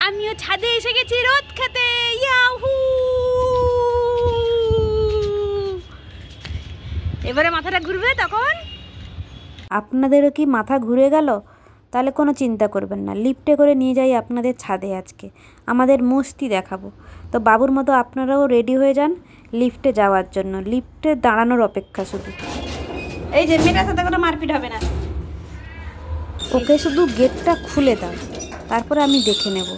আমিও ছাদে এসে গেছি রোদ খেতে। ইয়াহু! এবারে মাথাটা ঘুরবে তখন। আপনাদেরও কি মাথা ঘুরে গেল? তাহলে কোনো চিন্তা করবেন না, লিফটে করে নিয়ে যাই আপনাদের ছাদে। আজকে আমাদের মস্তি দেখাবো। তো বাবুর মতো আপনারাও রেডি হয়ে যান লিফটে যাওয়ার জন্য। লিফটে দাঁড়ানোর অপেক্ষা শুধু। এই যে মেয়েটার সাথে কোনো মারপিট হবে না। ওকে শুধু গেটটা খুলে দাও, তারপরে আমি দেখে নেব।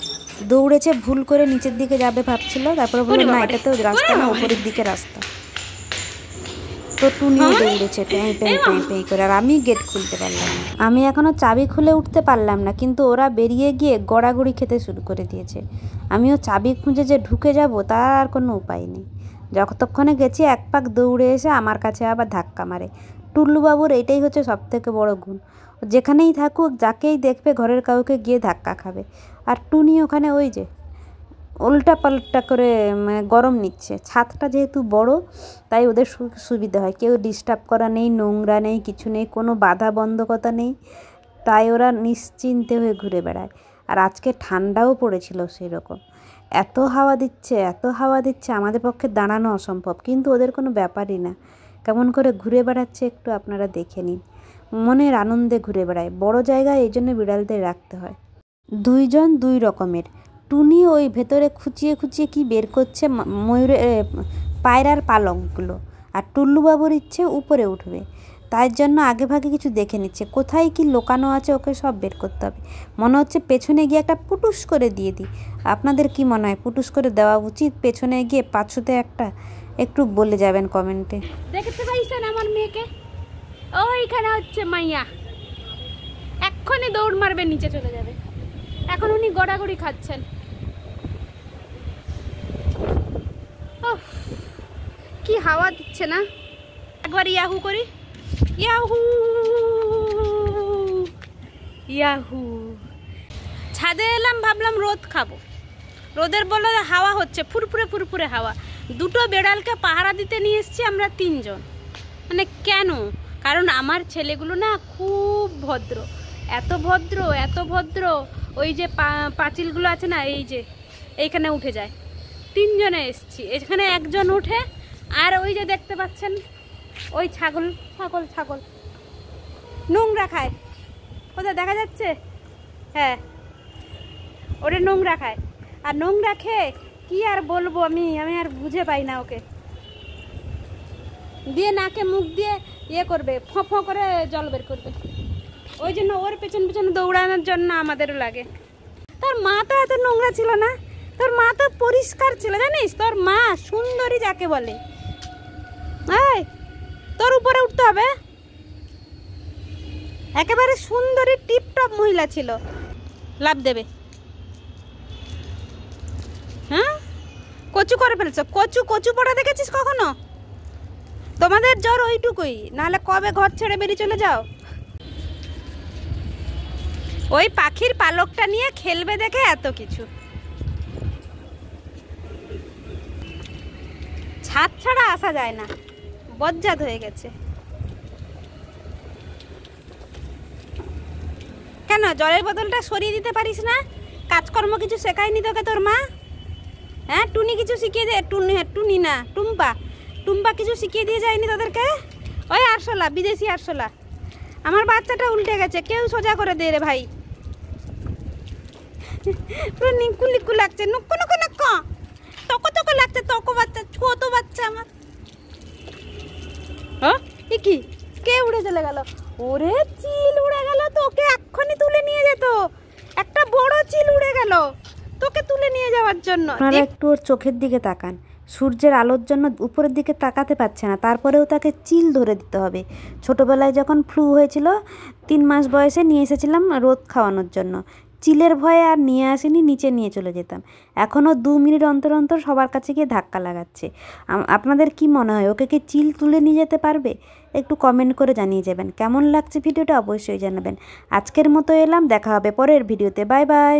দৌড়েছে, ভুল করে নিচের দিকে যাবে ভাবছিল, তারপরে বললো না এটা তো রাস্তা না, উপরের দিকে রাস্তা। তো টুনিও দৌড়েছে পেঁই পেঁই পেঁই পেঁই করে, আর আমি গেট খুলতে পারলাম না। আমি এখনও চাবি খুলে উঠতে পারলাম না, কিন্তু ওরা বেরিয়ে গিয়ে গড়াগড়ি খেতে শুরু করে দিয়েছে। আমিও চাবি খুঁজে যে ঢুকে যাব তার আর কোনো উপায় নেই। যতক্ষণে গেছি এক পাক দৌড়ে এসে আমার কাছে আবার ধাক্কা মারে। টুল্লুবাবুর এইটাই হচ্ছে সবথেকে বড় গুণ, যেখানেই থাকুক যাকেই দেখবে ঘরের কাউকে গিয়ে ধাক্কা খাবে। আর টুনি ওখানে ওই যে উল্টা পাল্টা করে গরম নিচ্ছে। ছাদটা যেহেতু বড় তাই ওদের সুবিধা হয়, কেউ ডিস্টার্ব করা নেই, নোংরা নেই, কিছু নেই, কোনো বাধা বন্ধকতা নেই, তাই ওরা নিশ্চিন্তে হয়ে ঘুরে বেড়ায়। আর আজকে ঠান্ডাও পড়েছিল সেরকম। এত হাওয়া দিচ্ছে, এত হাওয়া দিচ্ছে, আমাদের পক্ষে দাঁড়ানো অসম্ভব, কিন্তু ওদের কোনো ব্যাপারই না। কেমন করে ঘুরে বেড়াচ্ছে একটু আপনারা দেখে নিন। মনের আনন্দে ঘুরে বেড়ায়। বড় জায়গায় এই জন্য বিড়ালদের রাখতে হয়। দুইজন দুই রকমের। টুনি ওই ভেতরে খুঁচিয়ে খুঁচিয়ে কি বের করছে ময়ূরের পায়রার পালকগুলো, আর টুল্লুবাবুর ইচ্ছে উপরে উঠবে, তাই জন্য আগে ভাগে কিছু দেখে নিচ্ছে কোথায় কি লুকানো আছে, ওকে সব বের করতে হবে। মনে হচ্ছে পেছনে গিয়ে একটা পুটুস করে দিয়ে দিই। আপনাদের কি মনে হয় পুটুস করে দেওয়া উচিত পেছনে গিয়ে পাছুতে একটা? একটু বলে যাবেন কমেন্টে। দেখতে পাইছেন আমার মেয়েকে? ওইখানে হচ্ছে মাইয়া, এক্ষুনি দৌড় মারবে, নিচে চলে যাবে। এখন উনি গড়াগড়ি খাচ্ছেন। কি হাওয়া দিচ্ছে না? একবার ইয়াহু করি। Yahoo Yahoo. ছাদে এলাম, ভাবলাম রোদ খাবো। রোদের বলে হাওয়া হচ্ছে, ফুরফুরে ফুরফুরে হাওয়া। দুটো বেড়ালকে পাহারা দিতে নিয়ে এসছি আমরা তিনজন। মানে কেন? কারণ আমার ছেলেগুলো না খুব ভদ্র, এত ভদ্র এত ভদ্র। ওই যে পাঁচিলগুলো আছে না, এই যে এইখানে উঠে যায়। তিনজনে এসছি, এখানে একজন উঠে, আর ওই যে দেখতে পাচ্ছেন ওই ছাগল ছাগল ছাগল নোংরা খায়। কোথায় দেখা যাচ্ছে? হ্যাঁ, ওটা নোংরা খায়। আর নোংরা খেয়ে কি আর বলবো আমি আর বুঝে পাই না। ওকে দিয়ে নাকে মুখ দিয়ে ইয়ে করবে, ফঁ ফঁ করে জল বের করবে। ওই জন্য ওর পেছন পেছনে দৌড়ানোর জন্য আমাদেরও লাগে। তোর মা তো এত নোংরা ছিল না, তোর মা তো পরিষ্কার ছিল, জানিস? তোর মা সুন্দরী যাকে বলে। এই তোর উপরে উঠতে হবে, একেবারে সুন্দরী টিপটপ মহিলা ছিল, লাভ দেবে। হ্যাঁ, কচু করে ফেলছো। কচু কচু পড়া দেখেছিস কখনো? তোমাদের জ্বর ওইটুকুই, নাহলে কবে ঘর ছেড়ে বেরিয়ে চলে যাও। ওই পাখির পালকটা নিয়ে খেলবে দেখে এত কিছু। ছাদ ছাড়া আসা যায় না, বজ্জাত হয়ে গেছে। কেন জলের বোতলটা সরিয়ে দিতে পারিস না? কাজকর্ম কিছু শেখায়নি তোকে তোর মা? হ্যাঁ, টুনি কিছু শিখিয়ে দিয়ে, টুনি না টুম্পা, টুম্পা কিছু শিখিয়ে দিয়ে যায়নি তোদেরকে? ওই আরশোলা, বিদেশি আরশোলা। আমার বাচ্চাটা উল্টে গেছে, কেউ সোজা করে দে রে ভাই। পুরো নিকু নিকু লাগছে, নক্কো নক্কো নক্কো, তকো তকো লাগছে, তকো বাচ্চা, ছোট বাচ্চা আমার। এ কি, কে উড়ে চলে গেল? ওরে চিল উড়ে গেল, তোকে এক্ষুনি তুলে নিয়ে যেত। একটা বড় চিল উড়ে গেল তোকে তুলে নিয়ে যাওয়ার জন্য। আপনারা একটু ওর চোখের দিকে তাকান, সূর্যের আলোর জন্য উপরের দিকে তাকাতে পারছে না, তারপরেও তাকে চিল ধরে দিতে হবে। ছোটোবেলায় যখন ফ্লু হয়েছিল 3 মাস বয়সে নিয়ে এসেছিলাম রোদ খাওয়ানোর জন্য, চিলের ভয়ে আর নিয়ে আসিনি, নিচে নিয়ে চলে যেতাম। এখনও 2 মিনিট অন্তর অন্তর সবার কাছে গিয়ে ধাক্কা লাগাচ্ছে। আপনাদের কি মনে হয় ওকে কি চিল তুলে নিয়ে যেতে পারবে? একটু কমেন্ট করে জানিয়ে যাবেন। কেমন লাগছে ভিডিওটা অবশ্যই জানাবেন। আজকের মতো এলাম, দেখা হবে পরের ভিডিওতে। Bye bye.